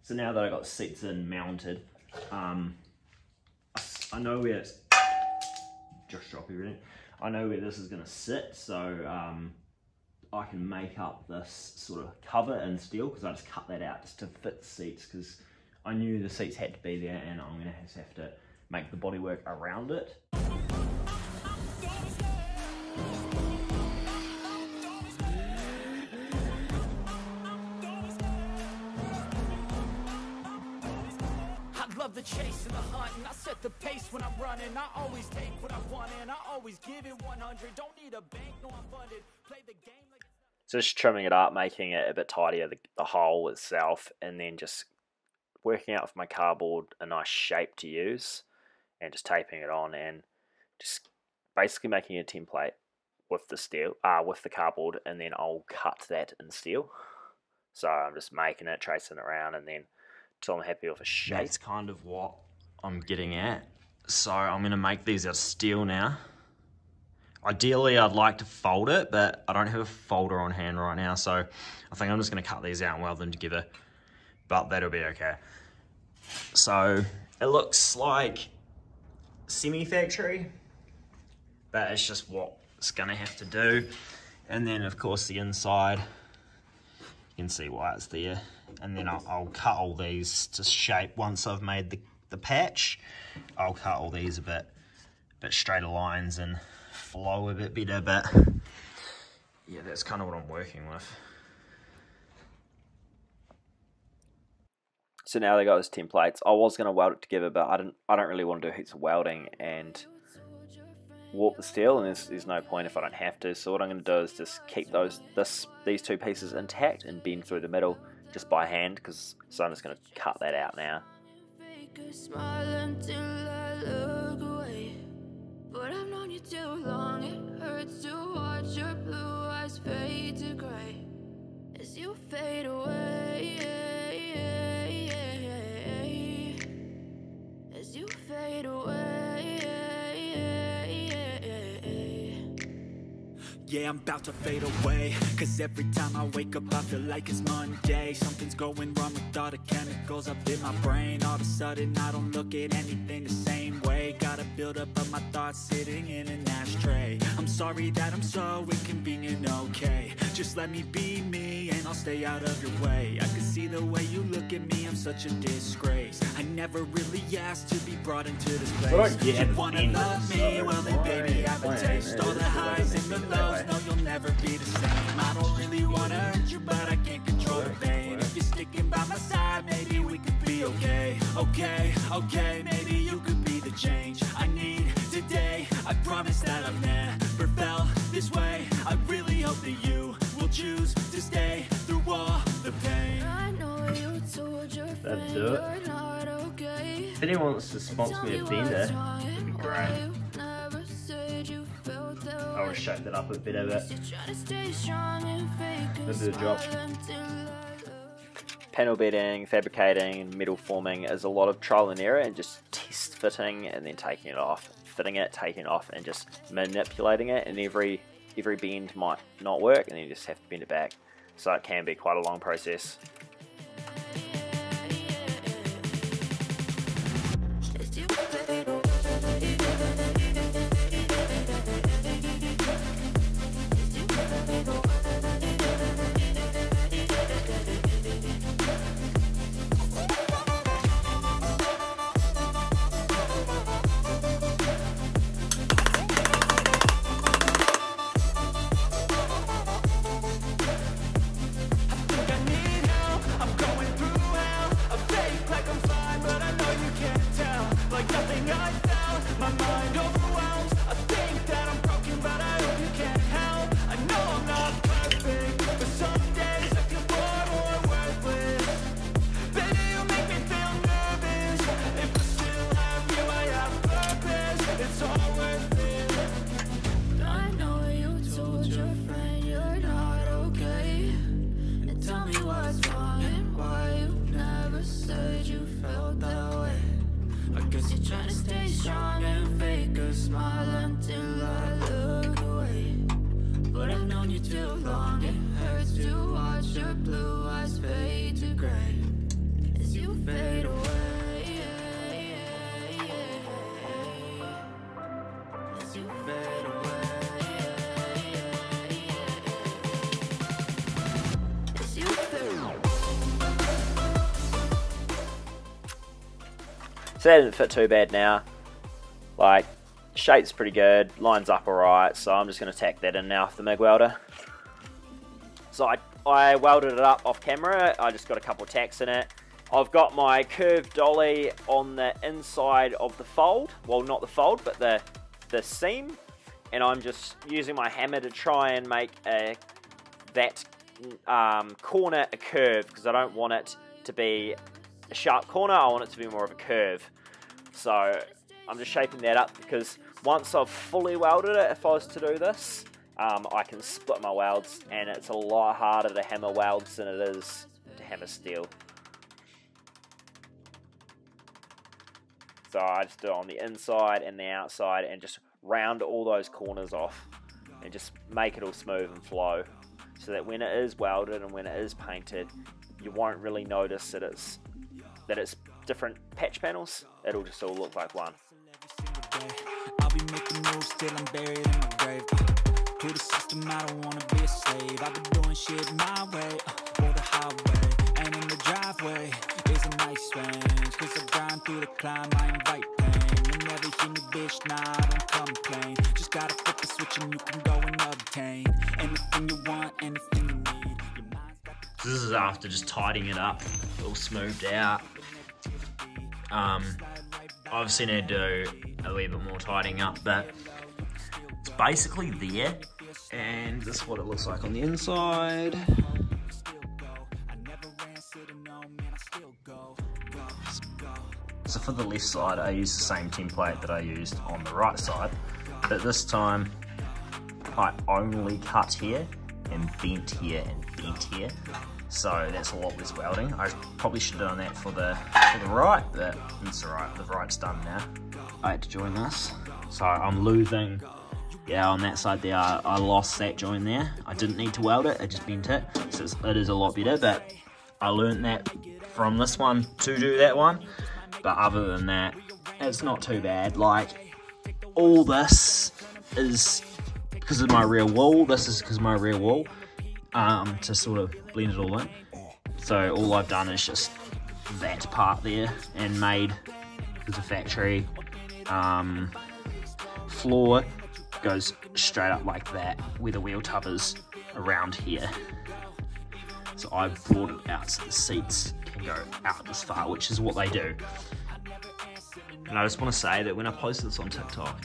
So now that I got the seats in mounted, I know where it's just drop everything. I know where this is going to sit, so I can make up this sort of cover in steel, because I just cut that out just to fit the seats, because I knew the seats had to be there, and I'm going to have to make the bodywork around it. The chase and the hunt, and I set the pace when I'm running. I always take what I want and I always give it 100. Don't need a bank, no I'm funded. Play the game like it's... So just trimming it up, making it a bit tidier, the hole itself, and then just working out with my cardboard a nice shape to use, and just taping it on, and just basically making a template with the steel, with the cardboard, and then I'll cut that in steel. So I'm just making it, tracing it around, and then until I'm happy with a shape. That's kind of what I'm getting at. So I'm going to make these out of steel now. Ideally, I'd like to fold it, but I don't have a folder on hand right now, so I think I'm just going to cut these out and weld them together, but that'll be okay. So it looks like semi-factory, but it's just what it's going to have to do. And then, of course, the inside, you can see why it's there. And then I'll cut all these to shape. Once I've made the patch, I'll cut all these a bit straighter lines and flow a bit better, but yeah, that's kind of what I'm working with. So now they got those templates. I was going to weld it together, but I don't really want to do heaps of welding and warp the steel, and there's no point if I don't have to. So what I'm going to do is just keep these two pieces intact and bend through the middle just by hand, so I'm just going to cut that out now. But I've known you too long, it hurts to watch your blue eyes fade to gray as you fade away, as you fade away. Yeah, I'm about to fade away, cause every time I wake up I feel like it's Monday. Something's going wrong with all the chemicals up in my brain. All of a sudden I don't look at anything the same way. Gotta build up of my thoughts sitting in an ashtray. I'm sorry that I'm so inconvenient, okay. Just let me be me and I'll stay out of your way. I can see the way you look at me, I'm such a disgrace. I never really asked to be brought into this place. You wanna love me, well then baby have a taste. All the highs and the lows, no you'll never be the same. I don't really wanna hurt you, but I can't control the pain. If you're sticking by my side, maybe we could be okay. Okay, maybe you could be the change I need today. I promise that I've never felt this way. I really hope that you will choose to stay through all the pain. I know you told your friend you're not okay. If anyone wants to sponsor me a bender, it'd be great. I'll shape that up a bit of it. Let's do the job. Panel bedding, fabricating, metal forming is a lot of trial and error and just test fitting and then taking it off, fitting it, taking it off, and just manipulating it. And every bend might not work, and then you just have to bend it back. So it can be quite a long process. As you So that didn't fit too bad now. Like, shape's pretty good, lines up alright, so I'm just going to tack that in now with the MIG welder. So I welded it up off camera. I just got a couple tacks in it. I've got my curved dolly on the inside of the fold. Well, not the fold, but the seam. And I'm just using my hammer to try and make that corner a curve, because I don't want it to be a sharp corner. I want it to be more of a curve. So I'm just shaping that up, because once I've fully welded it, if I was to do this, I can split my welds, and it's a lot harder to hammer welds than it is to hammer steel. So I just do it on the inside and the outside, and just round all those corners off, and just make it all smooth and flow, so that when it is welded and when it is painted, you won't really notice that it's different patch panels. It'll just all look like one. I'll be making moves till I'm buried in my grave. To the system, I don't wanna be a slave. I've been doing shit my way, or the highway. And in the driveway is a nice range, cause I grind through the climb, I invite pain. You never hear me, bitch, nah, I don't complain. Just gotta flip the switch and you can go and obtain anything you want, anything you need. So this is after just tidying it up, all smoothed out. Obviously need to do a wee bit more tidying up, but it's basically there, and this is what it looks like on the inside. So for the left side, I used the same template that I used on the right side, but this time I only cut here and bent here and bent here. So that's a lot less welding. I probably should have done that for the right, but it's alright, the right's done now. I had to join this. So I'm losing, yeah, on that side there, I lost that join there. I didn't need to weld it, I just bent it. So it is a lot better, but I learned that from this one to do that one. But other than that, it's not too bad. Like, all this is because of my rear wall. This is because of my rear wall. To sort of blend it all in. So all I've done is just that part there, and made, as a factory, floor goes straight up like that, where the wheel tub is around here. So I've brought it out so the seats can go out this far, which is what they do. And I just want to say that when I posted this on TikTok,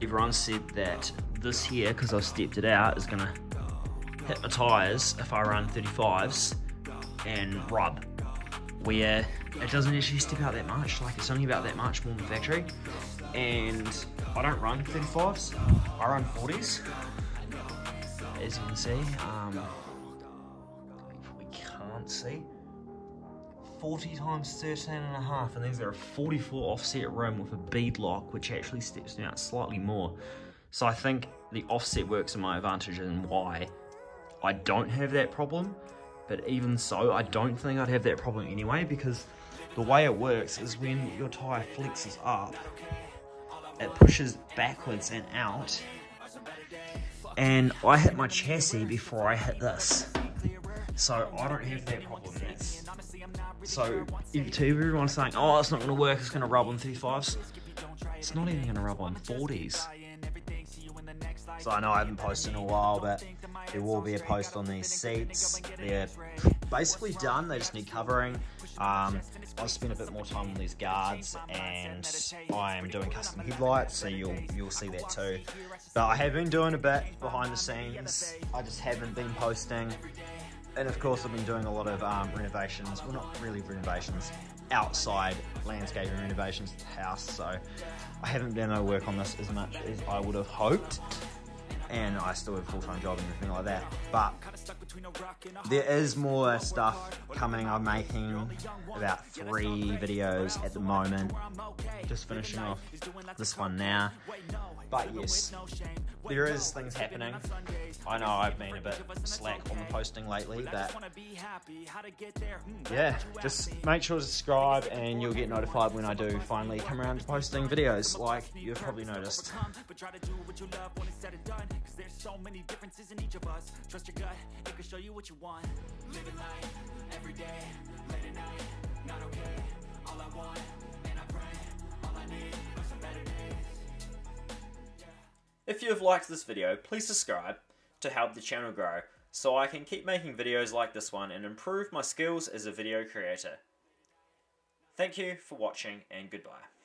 everyone said that this here, because I've stepped it out, is going to hit my tyres if I run 35s and rub, where it doesn't actually step out that much. Like, it's only about that much more in the factory, and I don't run 35s, I run 40s, as you can see. We can't see 40 times 13 and a half, and these are a 44 offset rim with a bead lock, which actually steps me out slightly more. So I think the offset works in my advantage, and why I don't have that problem. But even so, I don't think I'd have that problem anyway, because the way it works is when your tyre flexes up, it pushes backwards and out, and I hit my chassis before I hit this, so I don't have that problem. So to everyone saying, oh, it's not going to work, it's going to rub on 35s, it's not even going to rub on 40s. So I know I haven't posted in a while, but there will be a post on these seats. They're basically done, they just need covering. I've spent a bit more time on these guards, and I'm doing custom headlights, so you'll see that too. But I have been doing a bit behind the scenes, I just haven't been posting. And of course I've been doing a lot of renovations, well, not really renovations, outside landscaping renovations to the house, so I haven't been able to work on this as much as I would have hoped. And I still have a full-time job and everything like that, but there is more stuff coming. I'm making about 3 videos at the moment, just finishing off this one now. But yes, there is things happening. I know I've been a bit slack on the posting lately, but yeah, just make sure to subscribe and you'll get notified when I do finally come around to posting videos, like you've probably noticed. There's so many differences in each of us. Trust your gut, it can show you what you want. Living life, every day, late at night, not okay. All I want, and I pray If you have liked this video, please subscribe to help the channel grow so I can keep making videos like this one and improve my skills as a video creator. Thank you for watching and goodbye.